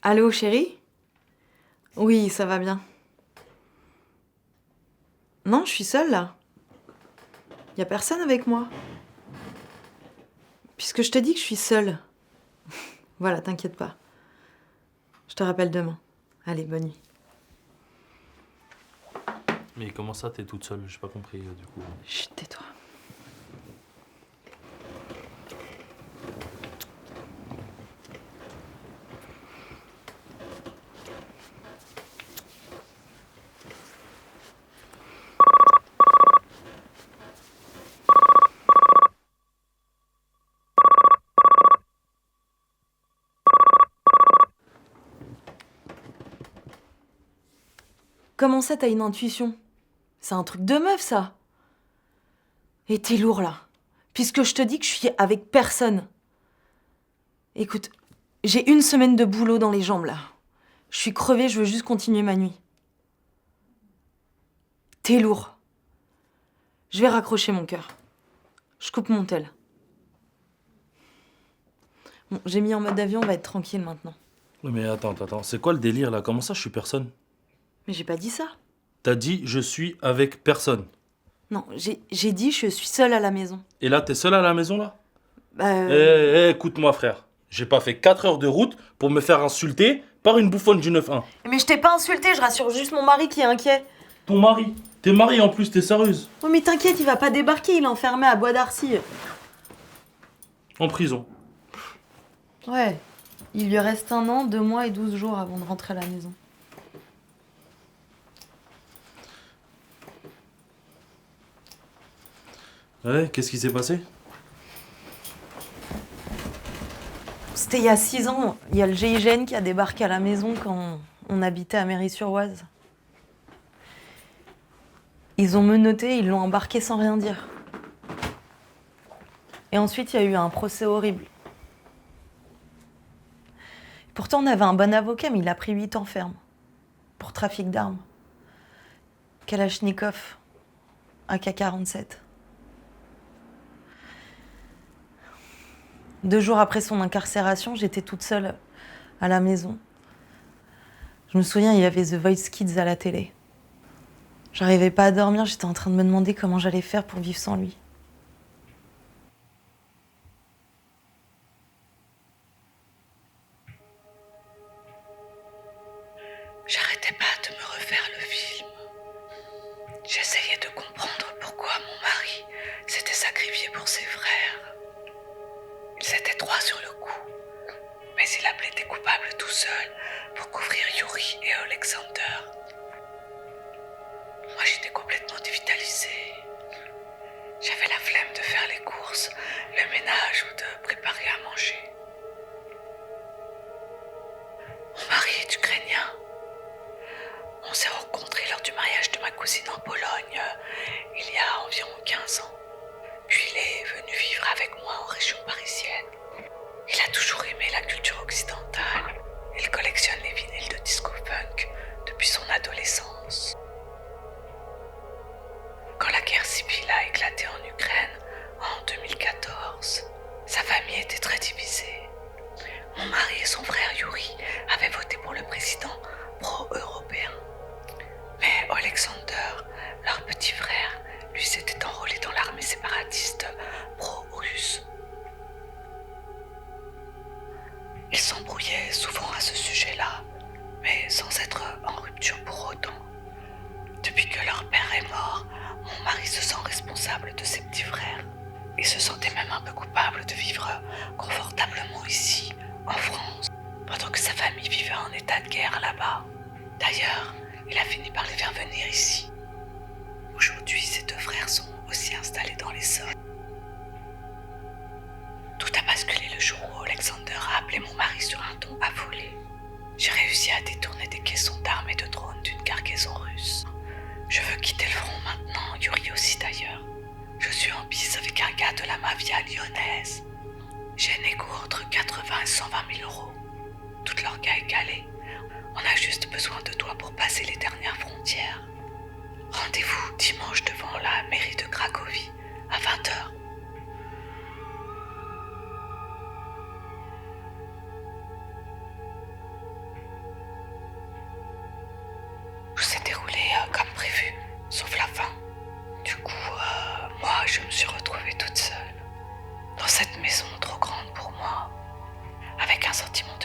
Allô, chérie? Oui, ça va bien. Non, je suis seule là. Y a personne avec moi. Puisque je te dis que je suis seule. Voilà, t'inquiète pas. Je te rappelle demain. Allez, bonne nuit. Mais comment ça, t'es toute seule? J'ai pas compris du coup. Chut, tais-toi. Comment ça, t'as une intuition? C'est un truc de meuf, ça. Et t'es lourd, là. Puisque je te dis que je suis avec personne. Écoute, j'ai une semaine de boulot dans les jambes, là. Je suis crevée, je veux juste continuer ma nuit. T'es lourd. Je vais raccrocher mon cœur. Je coupe mon tel. Bon, j'ai mis en mode avion, on va être tranquille maintenant. Mais attends, c'est quoi le délire là? Comment ça, je suis personne? Mais j'ai pas dit ça. T'as dit je suis avec personne. Non, j'ai dit je suis seule à la maison. Et là, t'es seule à la maison là? Bah, Écoute-moi, frère. J'ai pas fait 4 heures de route pour me faire insulter par une bouffonne du 9-1. Mais je t'ai pas insulté, je rassure juste mon mari qui est inquiet. Ton mari? T'es mariée en plus, t'es sérieuse? Oh mais t'inquiète, il va pas débarquer, il est enfermé à Bois d'Arcy. En prison. Ouais, il lui reste 1 an, 2 mois et 12 jours avant de rentrer à la maison. Ouais, qu'est-ce qui s'est passé? C'était il y a 6 ans, il y a le GIGN qui a débarqué à la maison quand on habitait à Mairie-sur-Oise. Ils ont menotté, ils l'ont embarqué sans rien dire. Et ensuite, il y a eu un procès horrible. Pourtant, on avait un bon avocat, mais il a pris 8 ans ferme. Pour trafic d'armes. Kalachnikov, AK-47. 2 jours après son incarcération, j'étais toute seule à la maison. Je me souviens, il y avait The Voice Kids à la télé. J'arrivais pas à dormir, j'étais en train de me demander comment j'allais faire pour vivre sans lui. J'arrêtais pas de me refaire le film. J'essayais de comprendre pourquoi mon mari s'était sacrifié pour ses frères. Ils étaient 3 sur le coup, mais il a plaidé coupable tout seul pour couvrir Yuri et Alexander. Moi, j'étais complètement dévitalisée. J'avais la flemme de faire les courses, le ménage ou de préparer à manger. Mon mari est ukrainien. On s'est rencontrés lors du mariage de ma cousine en Pologne, il y a environ 15 ans. Puis il est venu vivre avec moi en région parisienne. Il a toujours aimé la culture occidentale. Il collectionne les vinyles de disco punk depuis son adolescence. Quand la guerre civile a éclaté en Ukraine en 2014, sa famille était très divisée. Mon mari et son frère Yuri avaient voté pour le président pro-européen. Mais Alexander, leur petit frère, lui s'était enrôlé dans l'armée séparatiste pro-russe. Ils s'embrouillaient souvent à ce sujet-là, mais sans être en rupture pour autant. Depuis que leur père est mort, mon mari se sent responsable de ses petits frères. Il se sentait même un peu coupable de vivre confortablement ici, en France, pendant que sa famille vivait en état de guerre là-bas. D'ailleurs, il a fini par les faire venir ici. Aujourd'hui, ses 2 frères sont aussi installés dans les sols. Tout a basculé le jour où Alexander a appelé mon mari sur un ton affolé. J'ai réussi à détourner des caissons d'armes et de drones d'une cargaison russe. Je veux quitter le front maintenant, Yuri aussi d'ailleurs. Je suis en bise avec un gars de la mafia lyonnaise. J'ai un égo entre 80 et 120 000 euros. Tout l'orga est calé. On a juste besoin de toi pour passer les dernières frontières. Rendez-vous dimanche devant la mairie de Cracovie à 20h. senti mon